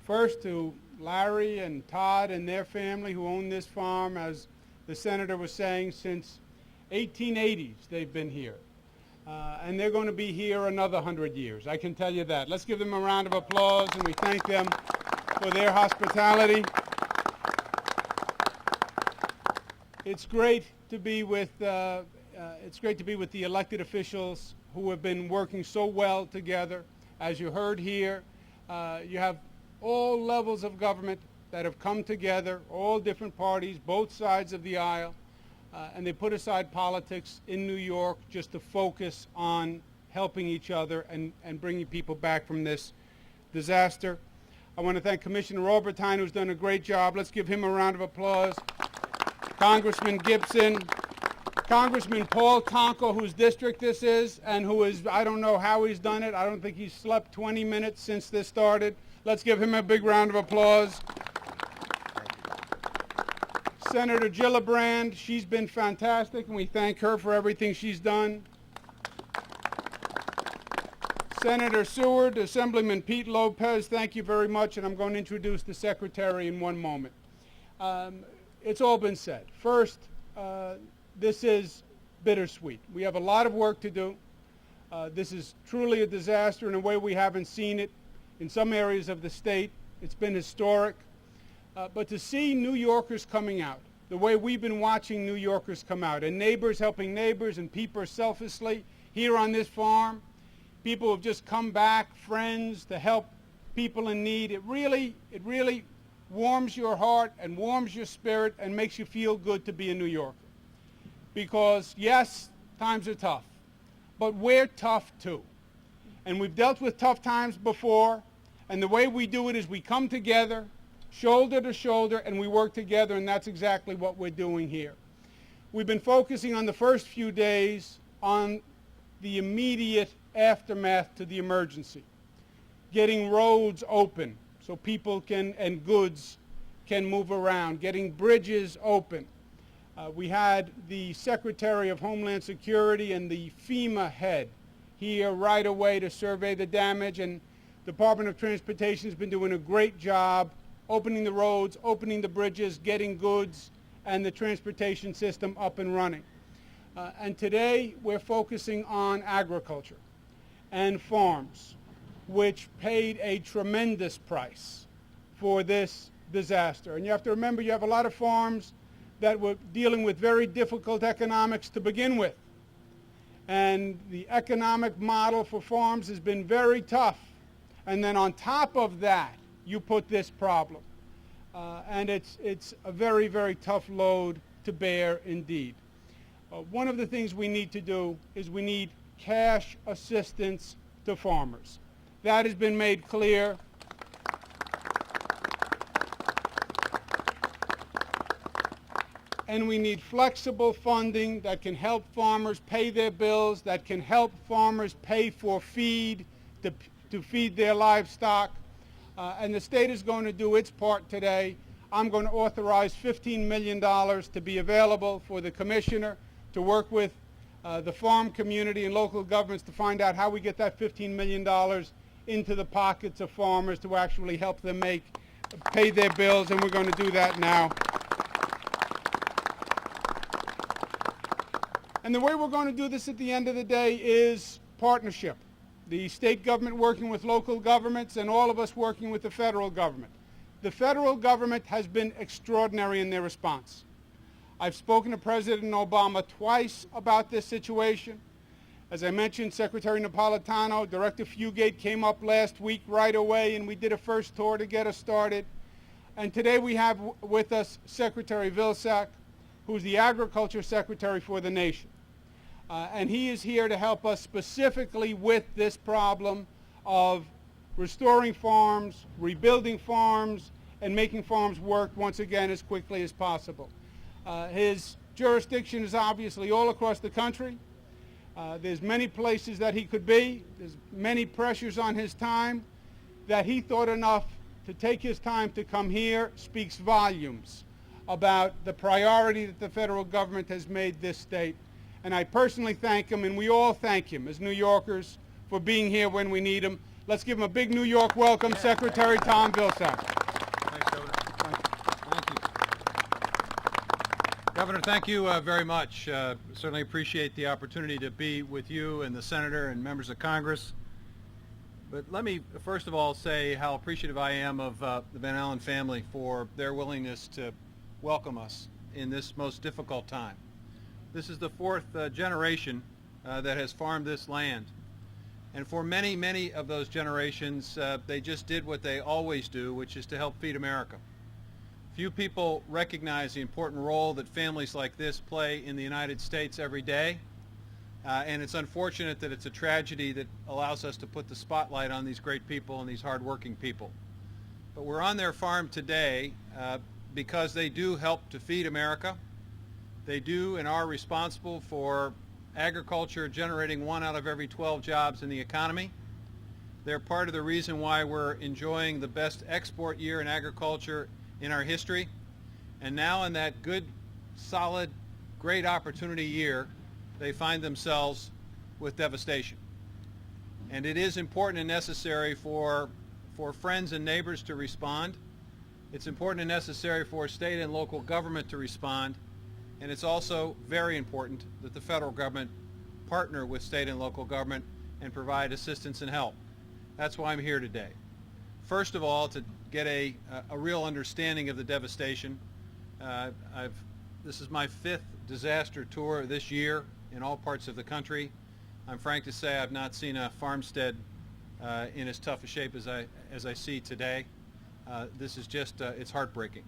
First to Larry and Todd and their family who own this farm, as the senator was saying, since 1880s they've been here. And they're going to be here another 100 years, I can tell you that. Let's give them a round of applause, and we thank them for their hospitality. It's great to be with the elected officials who have been working so well together. As you heard here, you have all levels of government that have come together, all different parties, both sides of the aisle, and they put aside politics in New York just to focus on helping each other and bringing people back from this disaster. I want to thank Commissioner Obertine, who's done a great job. Let's give him a round of applause. Congressman Gibson, Congressman Paul Tonko, whose district this is, and who is, I don't know how he's done it. I don't think he's slept 20 minutes since this started. Let's give him a big round of applause. Senator Gillibrand, she's been fantastic, and we thank her for everything she's done. Senator Seward, Assemblyman Pete Lopez, thank you very much, and I'm going to introduce the Secretary in one moment. It's all been said. First, this is bittersweet. We have a lot of work to do. This is truly a disaster in a way we haven't seen it in some areas of the state. It's been historic. But to see New Yorkers coming out, the way we've been watching New Yorkers come out, and neighbors helping neighbors, and people selflessly here on this farm, people have just come back, friends, to help people in need. It really warms your heart and warms your spirit and makes you feel good to be a New Yorker. Because, yes, times are tough, but we're tough too. And we've dealt with tough times before, and the way we do it is we come together, shoulder to shoulder, and we work together, and that's exactly what we're doing here. We've been focusing on the first few days on the immediate aftermath to the emergency, getting roads open so people and goods can move around, getting bridges open. We had the Secretary of Homeland Security and the FEMA head here right away to survey the damage, and the Department of Transportation has been doing a great job opening the roads, opening the bridges, getting goods and the transportation system up and running. And today we're focusing on agriculture and farms, which paid a tremendous price for this disaster. And you have to remember, you have a lot of farms that were dealing with very difficult economics to begin with. And the economic model for farms has been very tough. And then on top of that, you put this problem. And it's a very, very tough load to bear indeed. One of the things we need to do is we need cash assistance to farmers. That has been made clear. And we need flexible funding that can help farmers pay their bills, that can help farmers pay for feed to feed their livestock. And the state is going to do its part today. I'm going to authorize $15 million to be available for the commissioner to work with the farm community and local governments to find out how we get that $15 million into the pockets of farmers to actually help them pay their bills, and we're going to do that now. And the way we're going to do this at the end of the day is partnership. The state government working with local governments and all of us working with the federal government. The federal government has been extraordinary in their response. I've spoken to President Obama twice about this situation. As I mentioned, Secretary Napolitano, Director Fugate came up last week right away, and we did a first tour to get us started. And today we have with us Secretary Vilsack, who's the Agriculture Secretary for the nation. And he is here to help us specifically with this problem of restoring farms, rebuilding farms, and making farms work once again as quickly as possible. His jurisdiction is obviously all across the country. There's many places that he could be. There's many pressures on his time. That he thought enough to take his time to come here speaks volumes about the priority that the federal government has made this state. And I personally thank him, and we all thank him as New Yorkers for being here when we need him. Let's give him a big New York welcome, Secretary Tom Vilsack. Thanks, Governor. Thank you. Governor, thank you very much. Certainly appreciate the opportunity to be with you and the Senator and members of Congress. But let me first of all say how appreciative I am of the Van Allen family for their willingness to welcome us in this most difficult time. This is the fourth generation that has farmed this land. And for many, many of those generations, they just did what they always do, which is to help feed America. Few people recognize the important role that families like this play in the United States every day. And it's unfortunate that it's a tragedy that allows us to put the spotlight on these great people and these hardworking people. But we're on their farm today because they do help to feed America. They do and are responsible for agriculture generating 1 out of every 12 jobs in the economy. They're part of the reason why we're enjoying the best export year in agriculture in our history. And now in that good, solid, great opportunity year, they find themselves with devastation. And it is important and necessary for friends and neighbors to respond. It's important and necessary for state and local government to respond. And it's also very important that the federal government partner with state and local government and provide assistance and help. That's why I'm here today. First of all, to get a real understanding of the devastation. This is my 5th disaster tour this year in all parts of the country. I'm frank to say I've not seen a farmstead in as tough a shape as I see today. This is just, it's heartbreaking.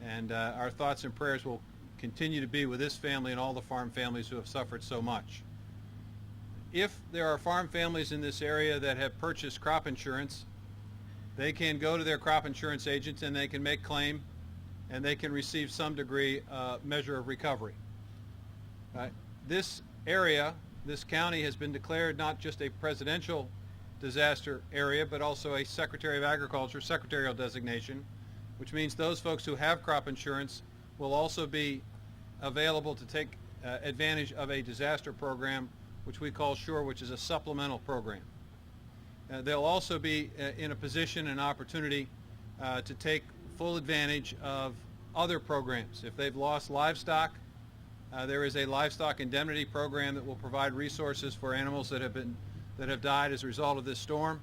And our thoughts and prayers will continue to be with this family and all the farm families who have suffered so much. If there are farm families in this area that have purchased crop insurance, they can go to their crop insurance agent and they can make claim and they can receive some degree measure of recovery. This area, this county, has been declared not just a presidential disaster area, but also a Secretary of Agriculture secretarial designation, which means those folks who have crop insurance will also be available to take advantage of a disaster program, which we call SURE, which is a supplemental program. They'll also be in a position and opportunity to take full advantage of other programs. If they've lost livestock, there is a livestock indemnity program that will provide resources for animals that have died as a result of this storm.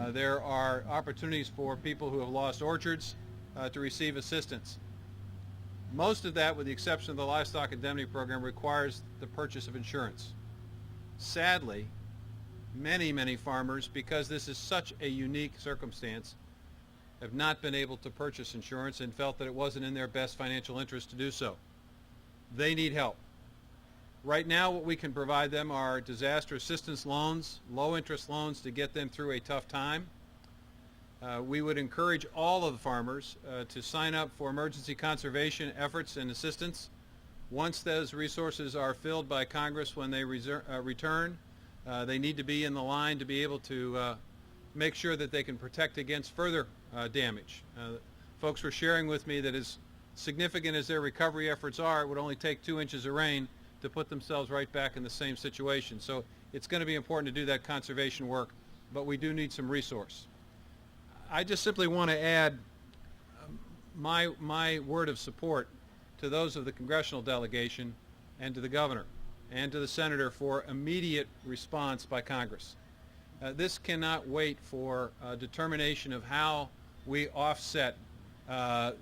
There are opportunities for people who have lost orchards to receive assistance. Most of that, with the exception of the livestock indemnity program, requires the purchase of insurance. Sadly, many farmers, because this is such a unique circumstance, have not been able to purchase insurance and felt that it wasn't in their best financial interest to do so. They need help. Right now, what we can provide them are disaster assistance loans, low interest loans to get them through a tough time. We would encourage all of the farmers to sign up for emergency conservation efforts and assistance. Once those resources are filled by Congress when they return, they need to be in the line to be able to make sure that they can protect against further damage. Folks were sharing with me that as significant as their recovery efforts are, it would only take 2 inches of rain to put themselves right back in the same situation. So it's going to be important to do that conservation work, but we do need some resource. I just simply want to add my word of support to those of the congressional delegation and to the governor and to the senator for immediate response by Congress. This cannot wait for determination of how we offset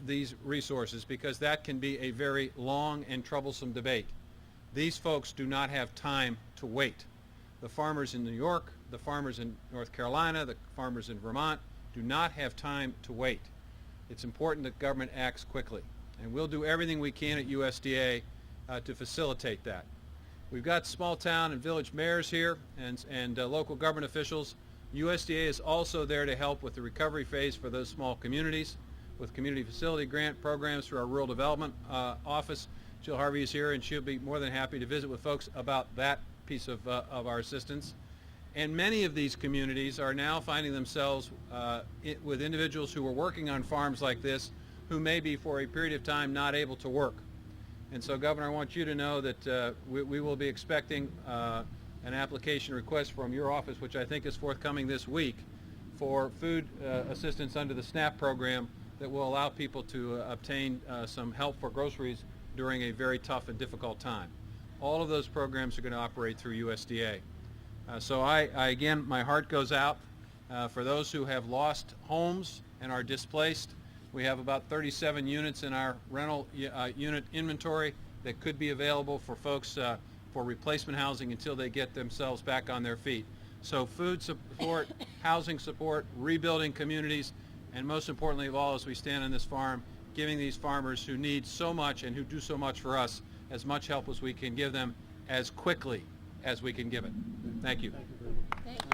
these resources, because that can be a very long and troublesome debate. These folks do not have time to wait. The farmers in New York, the farmers in North Carolina, the farmers in Vermont do not have time to wait. It's important that government acts quickly, and we'll do everything we can at USDA to facilitate that. We've got small town and village mayors here and local government officials. USDA is also there to help with the recovery phase for those small communities with community facility grant programs through our Rural Development Office. Jill Harvey is here, and she'll be more than happy to visit with folks about that piece of our assistance. And many of these communities are now finding themselves with individuals who are working on farms like this who may be for a period of time not able to work. And so, Governor, I want you to know that we will be expecting an application request from your office, which I think is forthcoming this week, for food assistance under the SNAP program that will allow people to obtain some help for groceries during a very tough and difficult time. All of those programs are going to operate through USDA. So I again, my heart goes out for those who have lost homes and are displaced. We have about 37 units in our rental unit inventory that could be available for folks for replacement housing until they get themselves back on their feet. So food support, housing support, rebuilding communities, and most importantly of all, as we stand on this farm, giving these farmers who need so much and who do so much for us as much help as we can give them as quickly as we can give it. Thank you. Thank you.